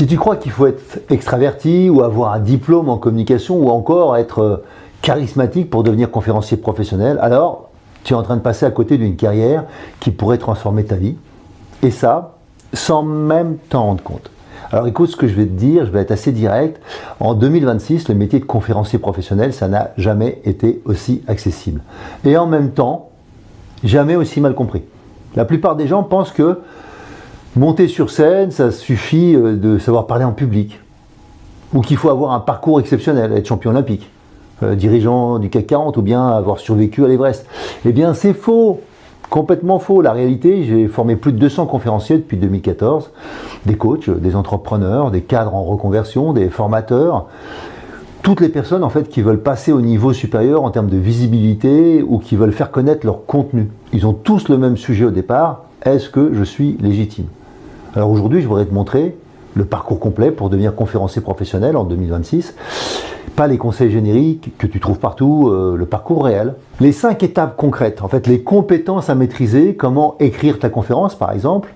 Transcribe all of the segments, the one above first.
Si tu crois qu'il faut être extraverti ou avoir un diplôme en communication ou encore être charismatique pour devenir conférencier professionnel, alors tu es en train de passer à côté d'une carrière qui pourrait transformer ta vie. Et ça, sans même t'en rendre compte. Alors écoute ce que je vais te dire, je vais être assez direct. En 2026, le métier de conférencier professionnel, ça n'a jamais été aussi accessible. Et en même temps, jamais aussi mal compris. La plupart des gens pensent que monter sur scène, ça suffit de savoir parler en public. Ou qu'il faut avoir un parcours exceptionnel, être champion olympique, dirigeant du CAC 40 ou bien avoir survécu à l'Everest. Eh bien c'est faux, complètement faux. La réalité, j'ai formé plus de 200 conférenciers depuis 2014, des coachs, des entrepreneurs, des cadres en reconversion, des formateurs, toutes les personnes en fait qui veulent passer au niveau supérieur en termes de visibilité ou qui veulent faire connaître leur contenu. Ils ont tous le même sujet au départ, est-ce que je suis légitime? Alors aujourd'hui, je voudrais te montrer le parcours complet pour devenir conférencier professionnel en 2026. Pas les conseils génériques que tu trouves partout, le parcours réel. Les 5 étapes concrètes, en fait, les compétences à maîtriser, comment écrire ta conférence par exemple,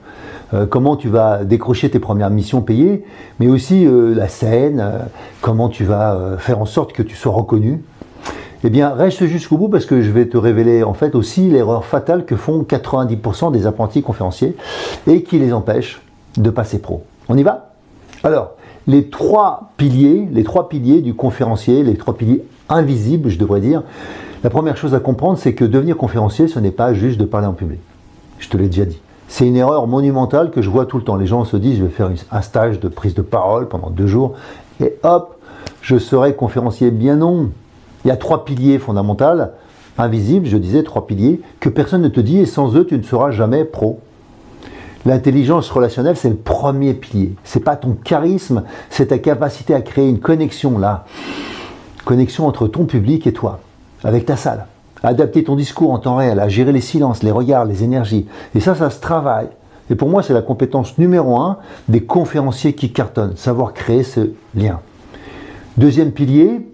comment tu vas décrocher tes premières missions payées, mais aussi la scène, comment tu vas faire en sorte que tu sois reconnu. Eh bien, reste jusqu'au bout parce que je vais te révéler en fait aussi l'erreur fatale que font 90% des apprentis conférenciers et qui les empêche de passer pro. On y va? Alors, les trois piliers du conférencier, les 3 piliers invisibles, je devrais dire. La première chose à comprendre, c'est que devenir conférencier, ce n'est pas juste de parler en public. Je te l'ai déjà dit. C'est une erreur monumentale que je vois tout le temps. Les gens se disent, je vais faire un stage de prise de parole pendant 2 jours et hop, je serai conférencier. Bien non. Il y a 3 piliers fondamentaux, invisibles, je disais, 3 piliers, que personne ne te dit et sans eux, tu ne seras jamais pro. L'intelligence relationnelle, c'est le premier pilier. C'est pas ton charisme, c'est ta capacité à créer une connexion là. Connexion entre ton public et toi, avec ta salle. À adapter ton discours en temps réel, à gérer les silences, les regards, les énergies. Et ça se travaille. Et pour moi, c'est la compétence numéro 1 des conférenciers qui cartonnent, savoir créer ce lien. Deuxième pilier,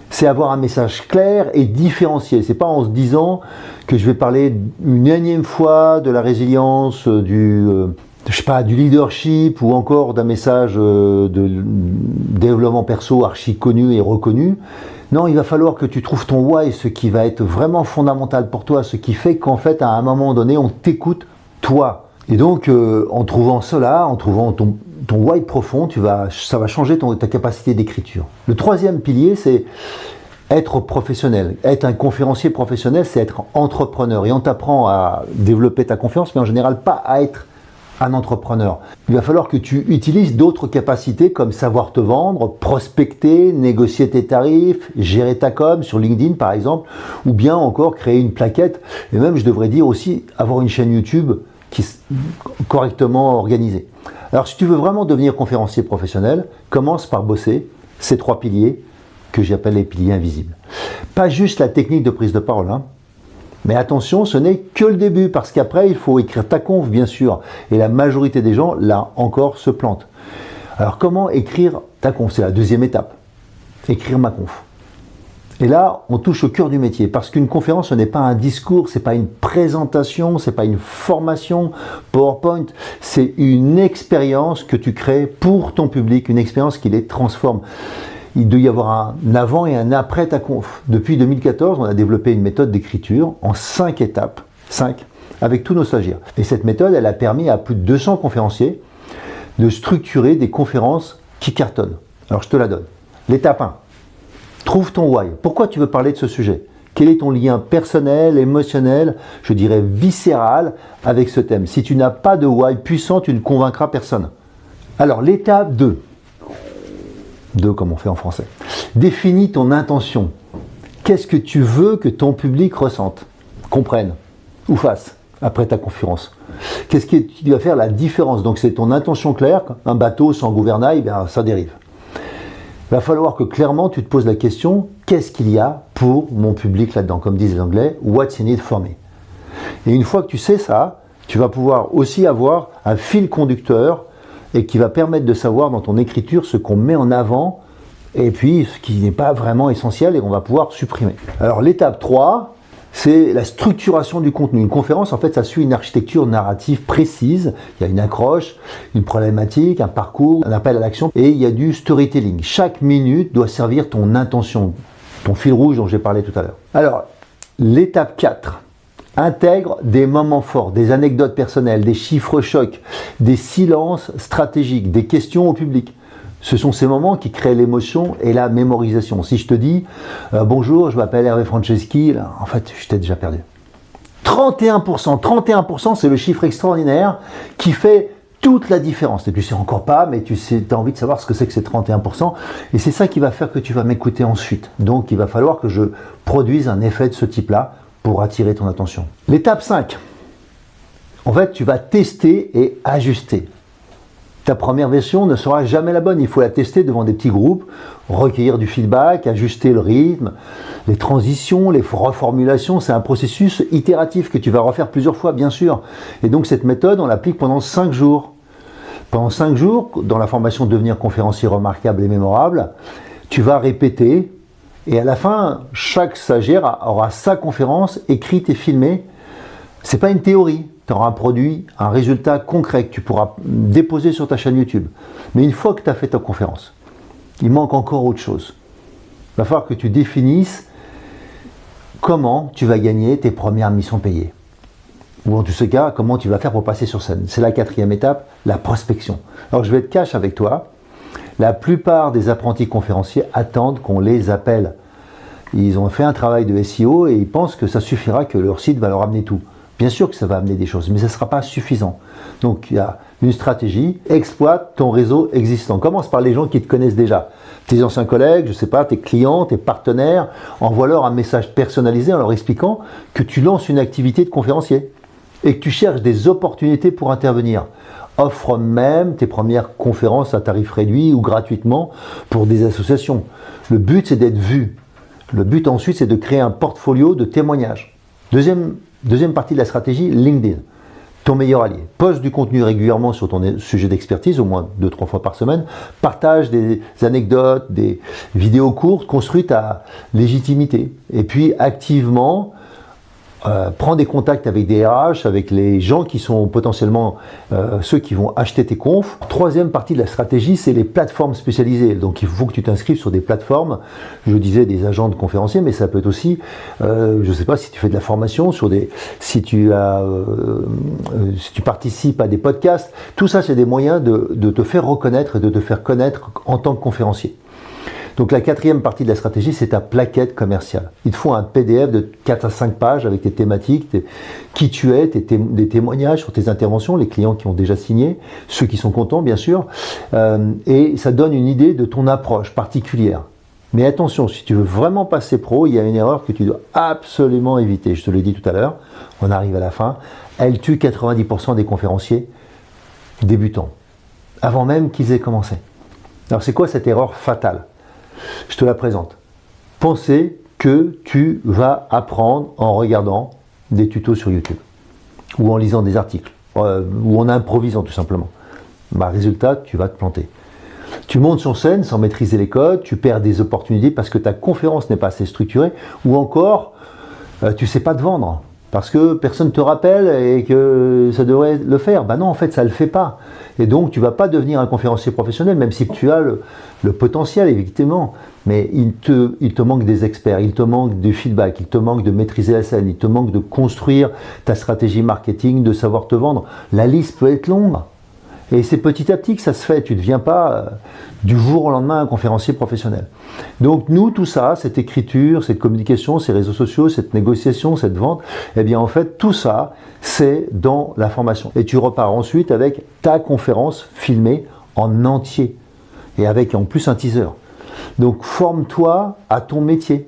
c'est avoir un message clair et différencié. C'est pas en se disant que je vais parler une énième fois de la résilience, du leadership ou encore d'un message de développement perso archi connu et reconnu. Non, il va falloir que tu trouves ton why, ce qui va être vraiment fondamental pour toi, ce qui fait qu'en fait, à un moment donné, on t'écoute toi. Et donc, en trouvant cela, en trouvant ton why profond, ça va changer ta capacité d'écriture. Le 3e pilier, c'est être professionnel. Être un conférencier professionnel, c'est être entrepreneur. Et on t'apprend à développer ta confiance, mais en général pas à être un entrepreneur. Il va falloir que tu utilises d'autres capacités comme savoir te vendre, prospecter, négocier tes tarifs, gérer ta com sur LinkedIn par exemple, ou bien encore créer une plaquette. Et même, je devrais dire aussi, avoir une chaîne YouTube qui est correctement organisée. Alors si tu veux vraiment devenir conférencier professionnel, commence par bosser ces 3 piliers que j'appelle les piliers invisibles. Pas juste la technique de prise de parole, hein. Mais attention, ce n'est que le début, parce qu'après, il faut écrire ta conf, bien sûr. Et la majorité des gens, là encore, se plantent. Alors comment écrire ta conf? C'est la 2e étape. Écrire ma conf. Et là, on touche au cœur du métier, parce qu'une conférence, ce n'est pas un discours, c'est pas une présentation, c'est pas une formation PowerPoint, c'est une expérience que tu crées pour ton public, une expérience qui les transforme. Il doit y avoir un avant et un après ta conf. Depuis 2014, on a développé une méthode d'écriture en 5 étapes, 5, avec tous nos stagiaires. Et cette méthode, elle a permis à plus de 200 conférenciers de structurer des conférences qui cartonnent. Alors je te la donne. L'étape 1. Trouve ton why. Pourquoi tu veux parler de ce sujet? Quel est ton lien personnel, émotionnel, je dirais viscéral avec ce thème? Si tu n'as pas de why puissant, tu ne convaincras personne. Alors l'étape 2. 2 comme on fait en français. Définis ton intention. Qu'est-ce que tu veux que ton public ressente, comprenne ou fasse après ta conférence? Qu'est-ce qui va faire la différence? Donc c'est ton intention claire. Un bateau sans gouvernail, bien, ça dérive. Il va falloir que clairement tu te poses la question, qu'est-ce qu'il y a pour mon public là-dedans? Comme disent les Anglais, what's in it for me? Et une fois que tu sais ça, tu vas pouvoir aussi avoir un fil conducteur et qui va permettre de savoir dans ton écriture ce qu'on met en avant et puis ce qui n'est pas vraiment essentiel et qu'on va pouvoir supprimer. Alors l'étape 3, c'est la structuration du contenu. Une conférence, en fait, ça suit une architecture narrative précise. Il y a une accroche, une problématique, un parcours, un appel à l'action, et il y a du storytelling. Chaque minute doit servir ton intention, ton fil rouge dont j'ai parlé tout à l'heure. Alors, l'étape 4, intègre des moments forts, des anecdotes personnelles, des chiffres chocs, des silences stratégiques, des questions au public. Ce sont ces moments qui créent l'émotion et la mémorisation. Si je te dis bonjour, je m'appelle Hervé Franceschi, là, en fait, je t'ai déjà perdu. 31%, c'est le chiffre extraordinaire qui fait toute la différence. Et tu sais encore pas, mais tu as envie de savoir ce que c'est que ces 31%. Et c'est ça qui va faire que tu vas m'écouter ensuite. Donc, il va falloir que je produise un effet de ce type-là pour attirer ton attention. L'étape 5. En fait, tu vas tester et ajuster. Ta première version ne sera jamais la bonne. Il faut la tester devant des petits groupes, recueillir du feedback, ajuster le rythme, les transitions, les reformulations. C'est un processus itératif que tu vas refaire plusieurs fois, bien sûr. Et donc, cette méthode, on l'applique pendant 5 jours. Pendant 5 jours, dans la formation Devenir conférencier remarquable et mémorable, tu vas répéter. Et à la fin, chaque stagiaire aura sa conférence écrite et filmée. C'est pas une théorie. Tu auras un produit, un résultat concret que tu pourras déposer sur ta chaîne YouTube. Mais une fois que tu as fait ta conférence, il manque encore autre chose. Il va falloir que tu définisses comment tu vas gagner tes premières missions payées. Ou en tout ce cas, comment tu vas faire pour passer sur scène. C'est la 4e étape, la prospection. Alors je vais être cash avec toi. La plupart des apprentis conférenciers attendent qu'on les appelle. Ils ont fait un travail de SEO et ils pensent que ça suffira, que leur site va leur amener tout. Bien sûr que ça va amener des choses, mais ça ne sera pas suffisant. Donc il y a une stratégie, exploite ton réseau existant. Commence par les gens qui te connaissent déjà. Tes anciens collègues, je ne sais pas, tes clients, tes partenaires, envoie-leur un message personnalisé en leur expliquant que tu lances une activité de conférencier et que tu cherches des opportunités pour intervenir. Offre même tes premières conférences à tarif réduit ou gratuitement pour des associations. Le but, c'est d'être vu. Le but ensuite, c'est de créer un portfolio de témoignages. Deuxième partie de la stratégie, LinkedIn, ton meilleur allié. Poste du contenu régulièrement sur ton sujet d'expertise, au moins 2-3 fois par semaine. Partage des anecdotes, des vidéos courtes, construis ta légitimité. Et puis activement, prends des contacts avec des RH, avec les gens qui sont potentiellement ceux qui vont acheter tes confs. 3e partie de la stratégie, c'est les plateformes spécialisées. Donc il faut que tu t'inscrives sur des plateformes, je disais des agents de conférenciers, mais ça peut être aussi, je ne sais pas si tu fais de la formation, si tu participes à des podcasts. Tout ça, c'est des moyens de te faire reconnaître et de te faire connaître en tant que conférencier. Donc la 4e partie de la stratégie, c'est ta plaquette commerciale. Il te faut un PDF de 4 à 5 pages avec tes thématiques, qui tu es, des témoignages sur tes interventions, les clients qui ont déjà signé, ceux qui sont contents bien sûr, et ça donne une idée de ton approche particulière. Mais attention, si tu veux vraiment passer pro, il y a une erreur que tu dois absolument éviter. Je te l'ai dit tout à l'heure, on arrive à la fin, elle tue 90% des conférenciers débutants, avant même qu'ils aient commencé. Alors c'est quoi cette erreur fatale ? Je te la présente. Penser que tu vas apprendre en regardant des tutos sur YouTube ou en lisant des articles ou en improvisant tout simplement. Résultat, tu vas te planter. Tu montes sur scène sans maîtriser les codes, tu perds des opportunités parce que ta conférence n'est pas assez structurée ou encore tu ne sais pas te vendre parce que personne ne te rappelle et que ça devrait le faire. Non, en fait, ça ne le fait pas. Et donc, tu ne vas pas devenir un conférencier professionnel, même si tu as le potentiel, évidemment. Mais il te manque des experts, il te manque du feedback, il te manque de maîtriser la scène, il te manque de construire ta stratégie marketing, de savoir te vendre. La liste peut être longue. Et c'est petit à petit que ça se fait. Tu ne deviens pas du jour au lendemain un conférencier professionnel. Donc nous, tout ça, cette écriture, cette communication, ces réseaux sociaux, cette négociation, cette vente, eh bien en fait, tout ça, c'est dans la formation. Et tu repars ensuite avec ta conférence filmée en entier. Et avec en plus un teaser. Donc forme-toi à ton métier.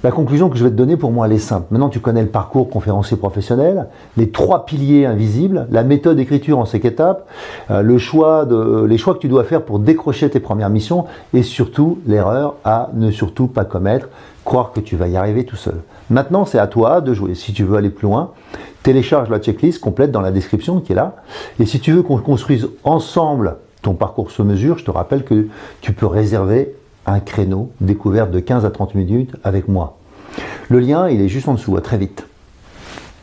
La conclusion que je vais te donner, pour moi, elle est simple. Maintenant, tu connais le parcours conférencier professionnel, les 3 piliers invisibles, la méthode d'écriture en 5 étapes, les choix que tu dois faire pour décrocher tes premières missions et surtout l'erreur à ne surtout pas commettre, croire que tu vas y arriver tout seul. Maintenant, c'est à toi de jouer. Si tu veux aller plus loin, télécharge la checklist complète dans la description qui est là. Et si tu veux qu'on construise ensemble ton parcours sur mesure, je te rappelle que tu peux réserver un créneau découverte de 15 à 30 minutes avec moi. Le lien, il est juste en dessous. À très vite.